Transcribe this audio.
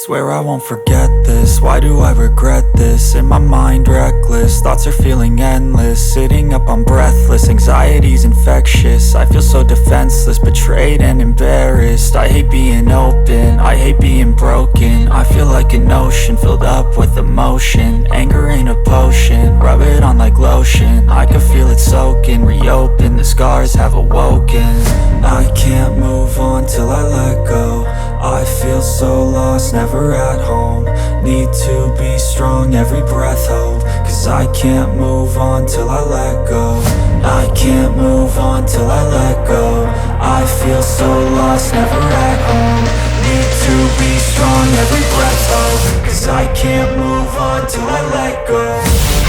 Swear I won't forget this, why do I regret this? In my mind reckless, thoughts are feeling endless. Sitting up I'm breathless, anxiety's infectious. I feel so defenseless, betrayed and embarrassed. I hate being open, I hate being broken. I feel like an ocean filled up with emotion. Anger ain't a potion, rub it on like lotion. I can feel it soaking, reopen, the scars have awoken. I can't move on till I let go. I feel so lost, never at home. Need to be strong, every breath hope. Cause I can't move on till I let go. I can't move on till I let go. I feel so lost, never at home. Need to be strong, every breath hope. Cause I can't move on till I let go.